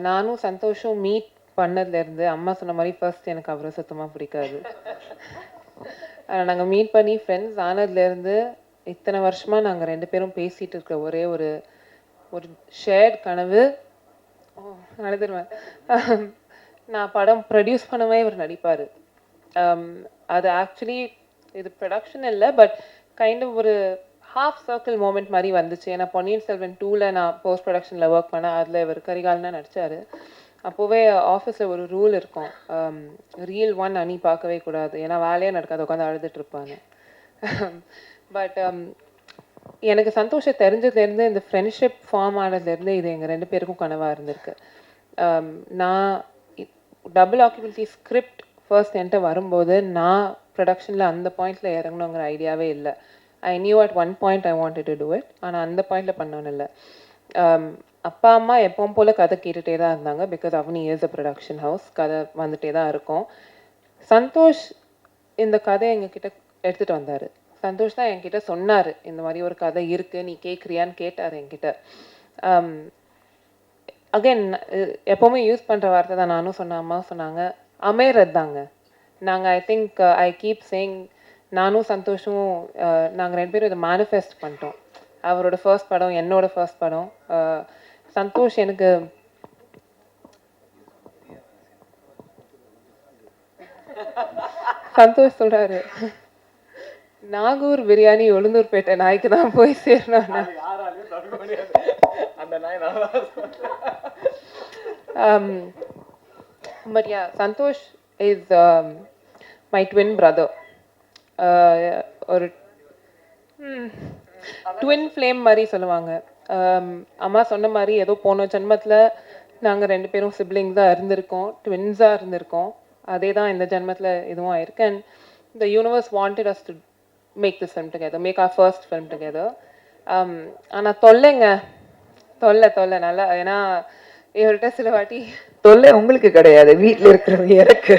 நானும் சந்தோஷம் மீட் பண்ணதுலேருந்து அம்மா சொன்ன மாதிரி ஃபர்ஸ்ட் எனக்கு அவரை சுத்தமாக பிடிக்காது. நாங்கள் மீட் பண்ணி ஃப்ரெண்ட்ஸ் ஆனதுலேருந்து இத்தனை வருஷமாக நாங்கள் 2 பேரும் பேசிகிட்டு இருக்க ஒரே ஒரு ஷேர்ட் கனவு, அழுதுருவேன், நான் படம் ப்ரொடியூஸ் பண்ணவே இவர் நடிப்பார். அது ஆக்சுவலி இது ப்ரொடக்ஷன் இல்லை, பட் கைண்ட் ஆஃப் ஒரு ஹாஃப் சர்க்கிள் மூமெண்ட் மாதிரி வந்துச்சு. ஏன்னா பொன்னியின் செல்வன் 2ல் நான் போஸ்ட் ப்ரொடக்ஷனில் ஒர்க் பண்ணேன். அதில் இவர் கரிகாலனா நடித்தார். அப்போவே ஆஃபீஸில் ஒரு ரூல் இருக்கும், ரீல் 1 அணி பார்க்கவே கூடாது, ஏன்னா வேலையே நடக்காது, உட்காந்து அழுதுட்டு இருப்பாங்க. பட் எனக்கு சந்தோஷம் தெரிஞ்சதுலேருந்து, இந்த ஃப்ரெண்ட்ஷிப் ஃபார்ம் ஆனதுலேருந்து இது எங்கள் 2 பேருக்கும் கனவாக இருந்திருக்கு. நான் டபுள் ஆக்குபென்சி ஸ்கிரிப்ட் ஃபர்ஸ்ட் என்கிட்ட வரும்போது நான் ப்ரொடக்ஷனில் அந்த பாயிண்டில் இறங்கணுங்கிற ஐடியாவே இல்லை. I knew at one point I wanted to do it, ஆனால் அந்த பாயிண்டில் பண்ணோன்னு இல்லை. அப்பா அம்மா எப்பவும் போல் கதை கேட்டுகிட்டே தான் இருந்தாங்க, because Avani is a production house, கதை வந்துகிட்டே தான் இருக்கும். சந்தோஷ் இந்த கதையை எங்ககிட்ட எடுத்துகிட்டு வந்தார். சந்தோஷ் தான் என்கிட்ட சொன்னார், இந்த மாதிரி ஒரு கதை இருக்குது, நீ கேட்குறியான்னு கேட்டார் என்கிட்ட. அகைன் எப்போவுமே யூஸ் பண்ணுற வார்த்தை தான் நானும் சொன்னேன், அம்மாவும் சொன்னாங்க, அமையறது தாங்க. நாங்கள் I think I keep saying, நானும் சந்தோஷமும் நாங்கள் 2 பேரும் இதை மேனிஃபெஸ்ட் பண்ணிட்டோம். அவரோட ஃபர்ஸ்ட் படம், என்னோட ஃபர்ஸ்ட் படம். சந்தோஷ் எனக்கு சந்தோஷ் சொல்கிறாரு, நாகூர் பிரியாணி உளுந்தூர்பேட்டை நாய்க்கு தான் போய் சேரணும். But yeah, Santosh is my twin brother. ஒரு ட்வின் ஃப்ளேம் மாதிரி சொல்லுவாங்க. அம்மா சொன்ன மாதிரி ஏதோ போன ஜென்மத்தில் நாங்கள் 2 பேரும் சிப்ளிங்ஸாக இருந்திருக்கோம், ட்வின்ஸாக இருந்திருக்கோம். அதே தான் இந்த ஜென்மத்தில் இதுவும் ஆயிருக்கு. And the universe wanted us to make this film together, make our first film together. ஆனால் தொல்லை நல்லா, ஏன்னா இவர்கிட்ட சில வாட்டி தொல்லை உங்களுக்கு கிடையாது, வீட்டில் இருக்கிறவங்க எனக்கு.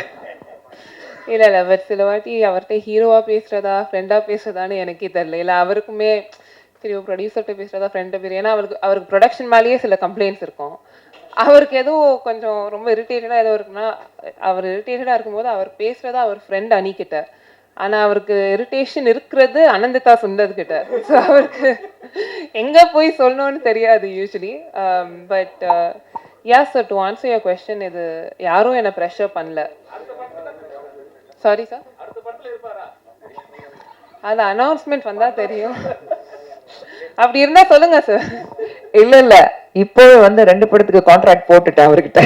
இல்லை பட் சில வாட்டி அவர்கிட்ட ஹீரோவாக பேசுகிறதா ஃப்ரெண்டாக பேசுகிறதான்னு எனக்கே தெரியல. இல்லை அவருக்குமே சரி ப்ரொடியூசர்கிட்ட பேசுகிறதா ஃப்ரெண்டை பேர், ஏன்னா அவருக்கு ப்ரொடக்ஷன் மேலேயே சில கம்ப்ளைண்ட்ஸ் இருக்கும். அவருக்கு எதுவும் கொஞ்சம் ரொம்ப இரிட்டேட்டடாக ஏதோ இருக்குன்னா, அவர் இரிட்டேட்டடாக இருக்கும்போது அவர் பேசுகிறதா அவர் ஃப்ரெண்ட் அணிக்கிட்ட, ஆனால் அவருக்கு இரிட்டேஷன் இருக்கிறது அனந்திதா சுந்தர்கிட்ட. ஸோ அவருக்கு எங்கே போய் சொல்லணும்னு தெரியாது usually. But yes sir, to answer your question, இது யாரும் என்னை ப்ரெஷர் பண்ணல. சாரி சார், அது அனௌன்ஸ்மெண்ட் வந்தால் தெரியும். அப்படி இருந்தால் சொல்லுங்க சார். இல்லை இப்போவே வந்து 2 படத்துக்கு கான்ட்ராக்ட் போட்டுட்டேன் அவர்கிட்ட.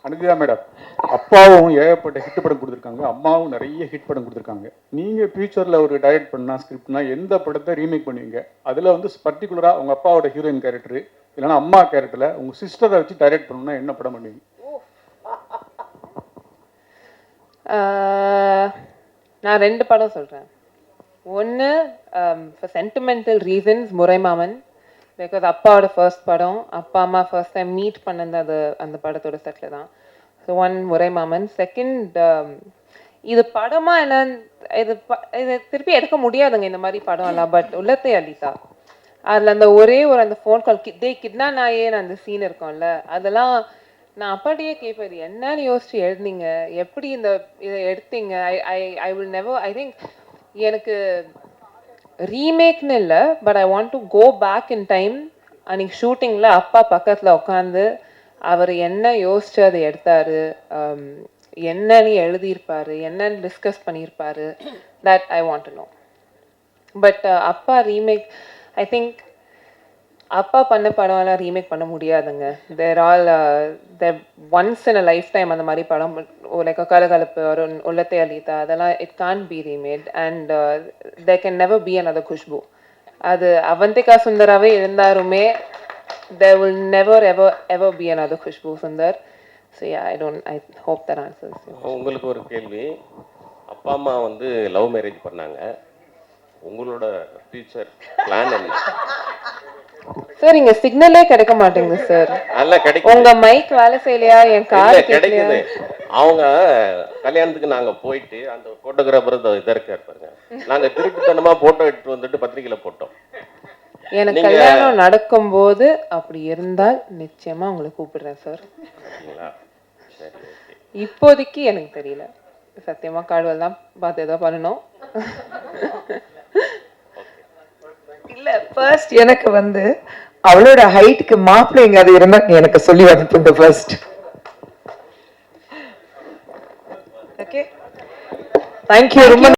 அனுதிதா மேடம், அப்பாவும் ஏகப்பட்ட ஹிட் படம் கொடுத்துருக்காங்க, அம்மாவும் நிறைய ஹிட் படம் கொடுத்துருக்காங்க. நீங்கள் ஃபியூச்சரில் ஒரு டைரக்ட் பண்ணால் ஸ்கிரிப்ட்னா எந்த படத்தை ரீமேக் பண்ணுவீங்க? அதில் வந்து பர்டிகுலராக உங்கள் அப்பாவோட ஹீரோயின் கேரக்டரு இல்லைன்னா அம்மா கேரக்டரில் உங்கள் சிஸ்டரை வச்சு டைரக்ட் பண்ணணும்னா என்ன படம் பண்ணுவீங்க? நான் 2 படம் சொல்கிறேன். ஒன்று for sentimental reasons Muraimaman, because அப்பாவோட ஃபர்ஸ்ட் படம், அப்பா அம்மா ஃபர்ஸ்ட் டைம் மீட் பண்ணது அது அந்த படத்தோட செட்டில் தான். ஸோ ஒன் முறை மாமன். செகண்ட், இது படமா என்னன்னு இது திருப்பி எடுக்க முடியாதுங்க இந்த மாதிரி படம் எல்லாம். பட் உள்ளத்தை அளித்தா அதில் அந்த ஒரே ஒரு அந்த ஃபோன் கால் கிட்னா நாயேன்னு அந்த சீன் இருக்கும்ல, அதெல்லாம் நான் அப்பாட்டியே கேட்பேன், இது என்னன்னு யோசிச்சு எழுதினீங்க, எப்படி இதை எடுத்தீங்க. I will never, I think எனக்கு ரீமேக்னு இல்லை, but I want to go back in time. அன்றைக்கி ஷூட்டிங்கில் அப்பா பக்கத்தில் உட்காந்து அவர் என்ன யோசிச்சு அதை எடுத்தார், என்னன்னு எழுதியிருப்பார், என்னன்னு டிஸ்கஸ் பண்ணியிருப்பார், that I want to know. But அப்பா ரீமேக், ஐ திங்க் அப்பா பண்ண படம்லாம் ரீமேக் பண்ண முடியாதுங்க. They're all once in a lifetime அந்த மாதிரி படம், லைக் கலகலப்பு ஒரு உள்ளத்தை அளித்தா, அதெல்லாம் it can't be remade. And there can never be another Khushbu. அது Avantika சுந்தராவே இருந்தாருமே, there will never ever be another Khushbu Sundar. So yeah, I hope that answers you. உங்களுக்கு ஒரு கேள்வி. அப்பா அம்மா வந்து லவ் மேரேஜ் பண்ணாங்க, உங்களோட ஃபியூச்சர் பிளான் என்ன? சார் இங்க சிக்னலே கிடைக்க மாட்டேங்குது சார். நல்ல கிடைக்கும். உங்க மைக் வேலை செய்யலையா? என் காது கிடைக்குது. அவங்க கல்யாணத்துக்கு நாங்க போயிட்டு அந்த போட்டோகிராஃபர் இதை இருக்காரு பாருங்க, நாங்க திருட்டுத்தனமா போட்டோ எடுத்து வந்துட்டு பத்திரிகையில போட்டோம். எனக்கு கல்யாணம் நடக்கும்போது அப்படி இருந்தால் நிச்சயமா உங்களை கூப்பிடுறேன் சார். இப்போதைக்கு எனக்கு தெரியல சத்தியமா. காடுவல் தான் பார்த்து ஏதோ பண்ணணும். இல்ல ஃபர்ஸ்ட் எனக்கு வந்து அவளோட ஹைட்டுக்கு மாப்பிள்ளை எங்காவது இருந்தா எனக்கு சொல்லி அனுப்புங்க ஃபர்ஸ்ட். ஓகே, தேங்க்யூ ரொம்ப.